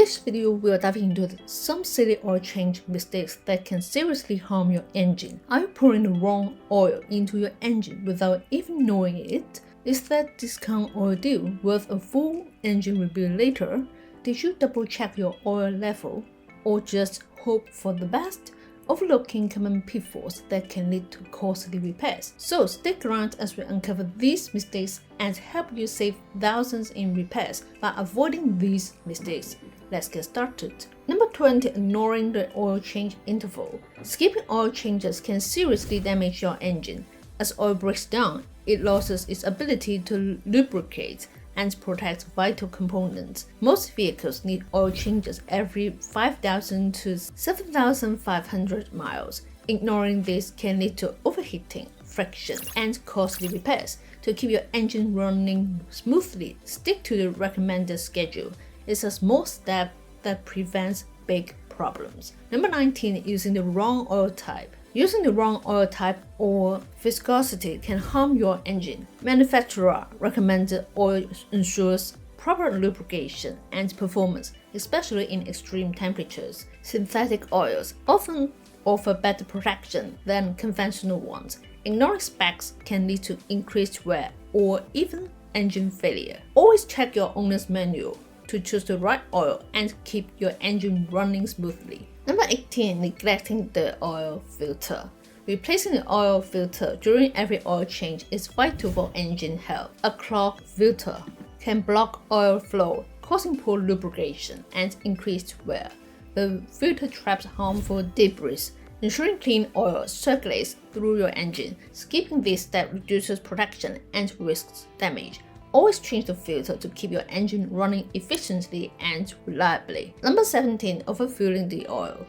this video, we'll dive into some silly oil change mistakes that can seriously harm your engine. Are you pouring the wrong oil into your engine without even knowing it? Is that discount oil deal worth a full engine rebuild later? Did you double check your oil level or just hope for the best? Overlooking common pitfalls that can lead to costly repairs. So stick around as we uncover these mistakes and help you save thousands in repairs by avoiding these mistakes. Let's get started. Number 20. Ignoring the oil change interval. Skipping oil changes can seriously damage your engine. As oil breaks down, it loses its ability to lubricate and protect vital components. Most vehicles need oil changes every 5,000 to 7,500 miles. Ignoring this can lead to overheating, friction, and costly repairs. To keep your engine running smoothly, stick to the recommended schedule. It's a small step that prevents big problems. Number 19. Using the wrong oil type. Using the wrong oil type or viscosity can harm your engine. Manufacturer recommended oil ensures proper lubrication and performance, especially in extreme temperatures. Synthetic oils often offer better protection than conventional ones. Ignoring specs can lead to increased wear or even engine failure. Always check your owner's manual to choose the right oil and keep your engine running smoothly. Number 18. Neglecting the oil filter. Replacing the oil filter during every oil change is vital for engine health. A clogged filter can block oil flow, causing poor lubrication and increased wear. The filter traps harmful debris, ensuring clean oil circulates through your engine. Skipping this step reduces protection and risks damage. Always change the filter to keep your engine running efficiently and reliably. Number 17. Overfueling the oil.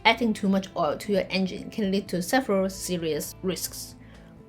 Adding too much oil to your engine can lead to several serious risks.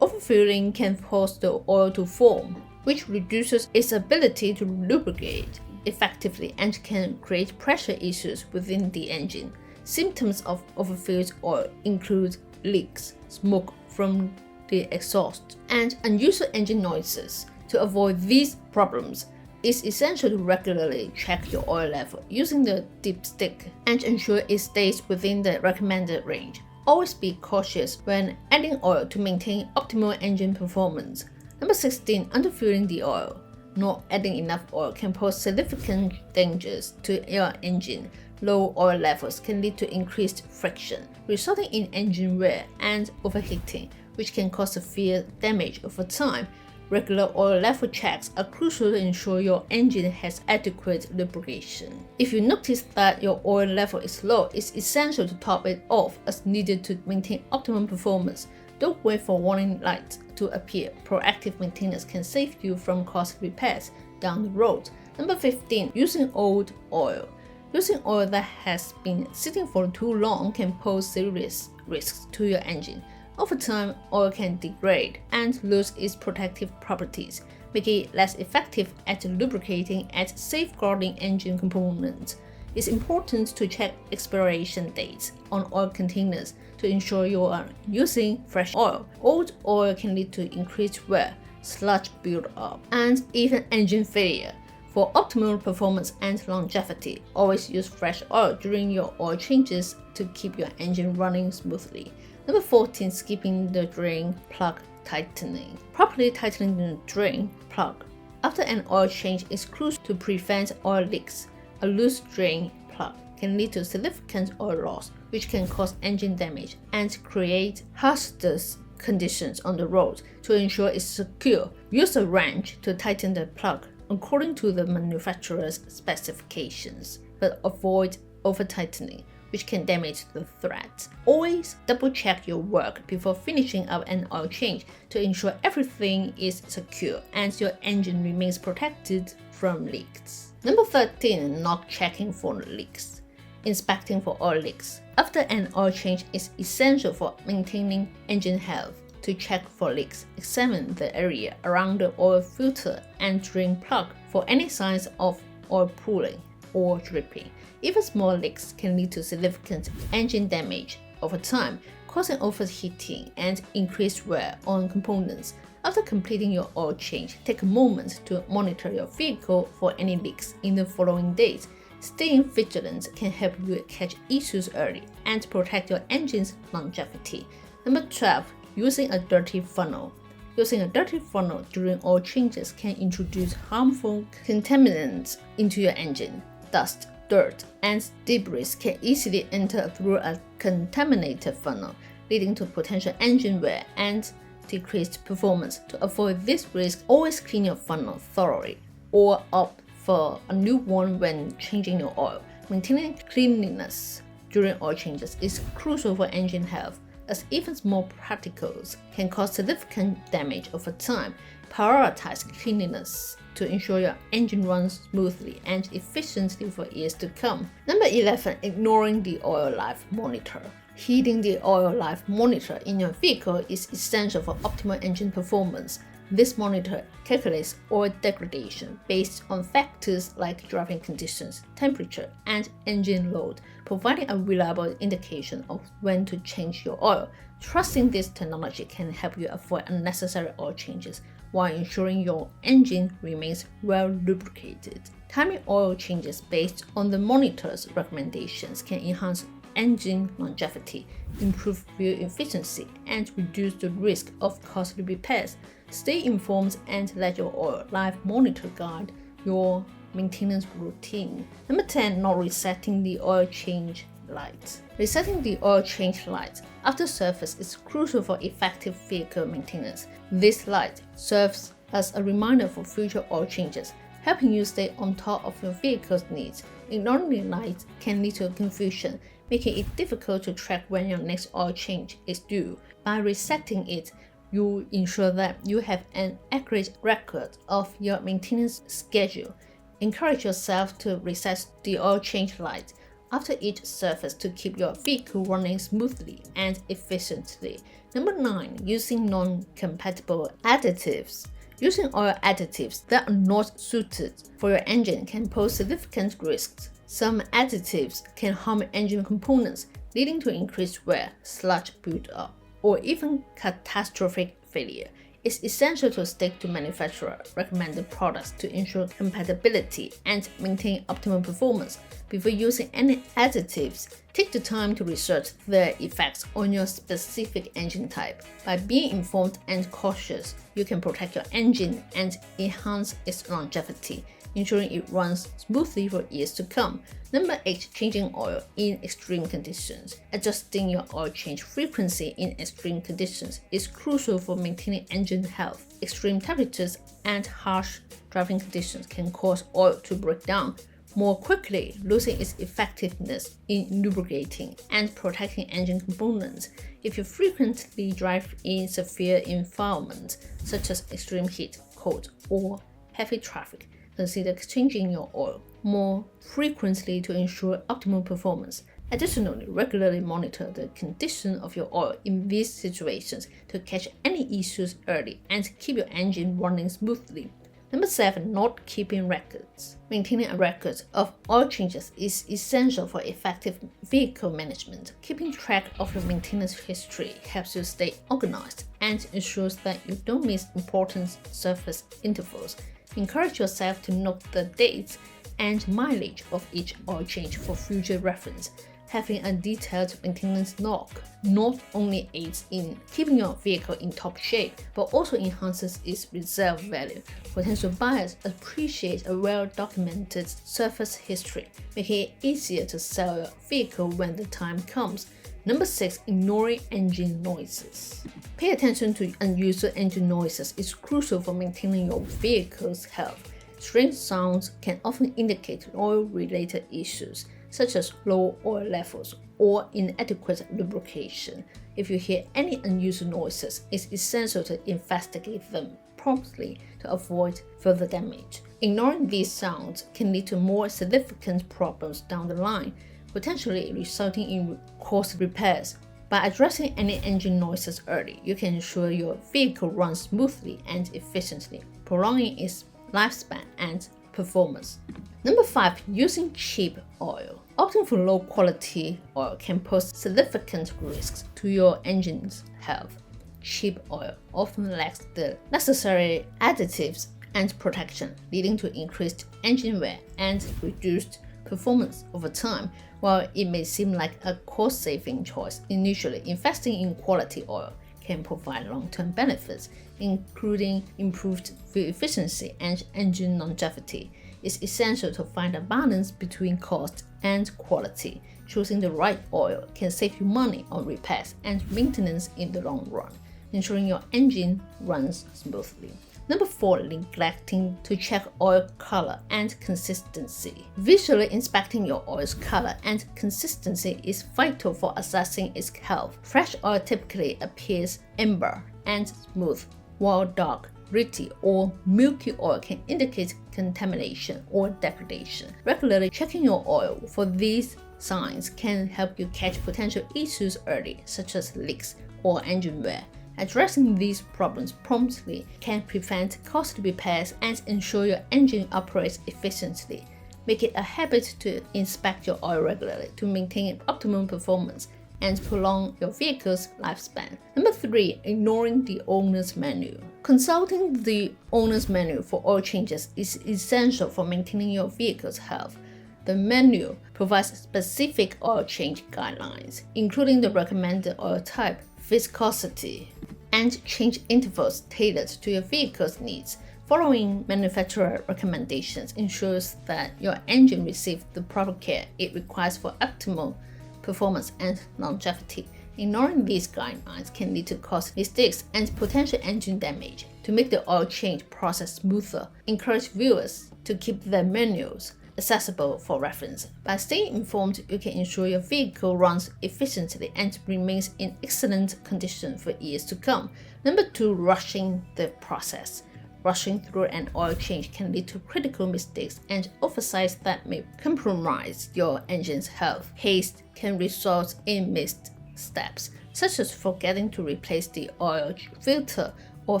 Overfueling can cause the oil to foam, which reduces its ability to lubricate effectively and can create pressure issues within the engine. Symptoms of overfilled oil include leaks, smoke from the exhaust, and unusual engine noises. To avoid these problems, it's essential to regularly check your oil level using the dipstick and ensure it stays within the recommended range. Always be cautious when adding oil to maintain optimal engine performance. Number 16. Underfueling the oil. Not adding enough oil can pose significant dangers to your engine. Low oil levels can lead to increased friction, resulting in engine wear and overheating, which can cause severe damage over time. Regular oil level checks are crucial to ensure your engine has adequate lubrication. If you notice that your oil level is low, it's essential to top it off as needed to maintain optimum performance. Don't wait for warning lights to appear. Proactive maintenance can save you from costly repairs down the road. Number 15. Using old oil. Using oil that has been sitting for too long can pose serious risks to your engine. Over time, oil can degrade and lose its protective properties, making it less effective at lubricating and safeguarding engine components. It's important to check expiration dates on oil containers to ensure you are using fresh oil. Old oil can lead to increased wear, sludge buildup, and even engine failure. For optimal performance and longevity, always use fresh oil during your oil changes to keep your engine running smoothly. Number 14. Skipping the drain plug tightening. Properly tightening the drain plug after an oil change is crucial to prevent oil leaks. A loose drain plug can lead to significant oil loss, which can cause engine damage and create hazardous conditions on the road. To ensure it's secure, use a wrench to tighten the plug according to the manufacturer's specifications, but avoid over-tightening, which can damage the thread. Always double-check your work before finishing up an oil change to ensure everything is secure and your engine remains protected from leaks. Number 13. Not checking for leaks. Inspecting for oil leaks. After an oil change is essential for maintaining engine health. To check for leaks, examine the area around the oil filter and drain plug for any signs of oil pooling or dripping. Even small leaks can lead to significant engine damage over time, causing overheating and increased wear on components. After completing your oil change, take a moment to monitor your vehicle for any leaks in the following days. Staying vigilant can help you catch issues early and protect your engine's longevity. Number 12. Using a dirty funnel. Using a dirty funnel during oil changes can introduce harmful contaminants into your engine. Dust, dirt, and debris can easily enter through a contaminated funnel, leading to potential engine wear and decreased performance. To avoid this risk, always clean your funnel thoroughly or opt for a new one when changing your oil. Maintaining cleanliness during oil changes is crucial for engine health, as even small particles can cause significant damage over time. Prioritize cleanliness to ensure your engine runs smoothly and efficiently for years to come. Number 11. Ignoring the oil life monitor. Heeding the oil life monitor in your vehicle is essential for optimal engine performance. This monitor calculates oil degradation based on factors like driving conditions, temperature, and engine load, providing a reliable indication of when to change your oil. Trusting this technology can help you avoid unnecessary oil changes while ensuring your engine remains well lubricated. Timing oil changes based on the monitor's recommendations can enhance engine longevity, improve fuel efficiency, and reduce the risk of costly repairs. Stay informed and let your oil life monitor guide your maintenance routine. Number 10. Not resetting the oil change light. Resetting the oil change light after service is crucial for effective vehicle maintenance. This light serves as a reminder for future oil changes, helping you stay on top of your vehicle's needs. Ignoring the light can lead to confusion, making it difficult to track when your next oil change is due. By resetting it, you ensure that you have an accurate record of your maintenance schedule. Encourage yourself to reset the oil change light after each service to keep your vehicle running smoothly and efficiently. Number 9. Using non-compatible additives. Using oil additives that are not suited for your engine can pose significant risks. Some additives can harm engine components, leading to increased wear, sludge buildup, or even catastrophic failure. It's essential to stick to manufacturer-recommended products to ensure compatibility and maintain optimal performance. Before using any additives, take the time to research their effects on your specific engine type. By being informed and cautious, you can protect your engine and enhance its longevity, ensuring it runs smoothly for years to come. Number 8. Changing oil in extreme conditions. Adjusting your oil change frequency in extreme conditions is crucial for maintaining engine health. Extreme temperatures and harsh driving conditions can cause oil to break down more quickly, losing its effectiveness in lubricating and protecting engine components. If you frequently drive in severe environments such as extreme heat, cold, or heavy traffic, consider changing your oil more frequently to ensure optimal performance. Additionally, regularly monitor the condition of your oil in these situations to catch any issues early and keep your engine running smoothly. Number 7. Not keeping records. Maintaining a record of oil changes is essential for effective vehicle management. Keeping track of your maintenance history helps you stay organized and ensures that you don't miss important service intervals. Encourage yourself to note the dates and mileage of each oil change for future reference. Having a detailed maintenance log not only aids in keeping your vehicle in top shape, but also enhances its resale value. Potential buyers appreciate a well-documented service history, making it easier to sell your vehicle when the time comes. Number 6. Ignoring engine noises. Pay attention to unusual engine noises is crucial for maintaining your vehicle's health. Strange sounds can often indicate oil-related issues, such as low oil levels or inadequate lubrication. If you hear any unusual noises, it's essential to investigate them promptly to avoid further damage. Ignoring these sounds can lead to more significant problems down the line, potentially resulting in costly repairs. By addressing any engine noises early, you can ensure your vehicle runs smoothly and efficiently, prolonging its lifespan and performance. Number 5. Using cheap oil. Opting for low-quality oil can pose significant risks to your engine's health. Cheap oil often lacks the necessary additives and protection, leading to increased engine wear and reduced performance over time. While it may seem like a cost-saving choice initially, investing in quality oil can provide long-term benefits, including improved fuel efficiency and engine longevity. It's essential to find a balance between cost and quality. Choosing the right oil can save you money on repairs and maintenance in the long run, ensuring your engine runs smoothly. Number 4, neglecting to check oil color and consistency. Visually inspecting your oil's color and consistency is vital for assessing its health. Fresh oil typically appears amber and smooth, while dark, gritty, or milky oil can indicate contamination or degradation. Regularly checking your oil for these signs can help you catch potential issues early, such as leaks or engine wear. Addressing these problems promptly can prevent costly repairs and ensure your engine operates efficiently. Make it a habit to inspect your oil regularly to maintain optimum performance and prolong your vehicle's lifespan. Number 3, ignoring the owner's manual. Consulting the owner's manual for oil changes is essential for maintaining your vehicle's health. The manual provides specific oil change guidelines, including the recommended oil type, viscosity, and change intervals tailored to your vehicle's needs. Following manufacturer recommendations ensures that your engine receives the proper care it requires for optimal performance and longevity. Ignoring these guidelines can lead to cost mistakes and potential engine damage. To make the oil change process smoother, encourage viewers to keep their manuals accessible for reference. By staying informed, you can ensure your vehicle runs efficiently and remains in excellent condition for years to come. Number 2, rushing the process. Rushing through an oil change can lead to critical mistakes and oversights that may compromise your engine's health. Haste can result in missed steps, such as forgetting to replace the oil filter or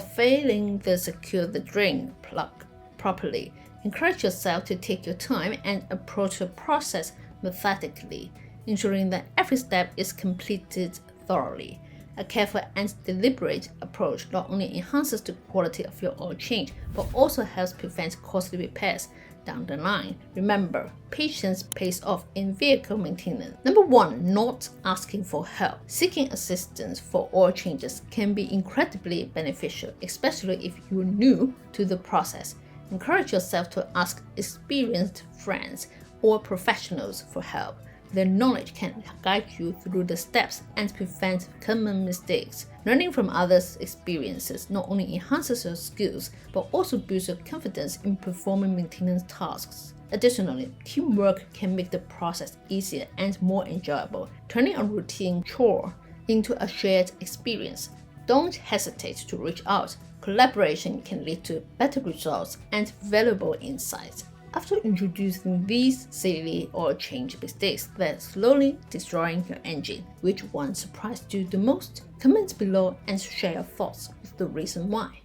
failing to secure the drain plug properly. Encourage yourself to take your time and approach the process methodically, ensuring that every step is completed thoroughly. A careful and deliberate approach not only enhances the quality of your oil change, but also helps prevent costly repairs down the line. Remember, patience pays off in vehicle maintenance. Number 1, not asking for help. Seeking assistance for oil changes can be incredibly beneficial, especially if you're new to the process. Encourage yourself to ask experienced friends or professionals for help. Their knowledge can guide you through the steps and prevent common mistakes. Learning from others' experiences not only enhances your skills, but also builds your confidence in performing maintenance tasks. Additionally, teamwork can make the process easier and more enjoyable, turning a routine chore into a shared experience. Don't hesitate to reach out. Collaboration can lead to better results and valuable insights. After introducing these silly oil change mistakes that slowly destroying your engine, which one surprised you the most? Comment below and share your thoughts with the reason why.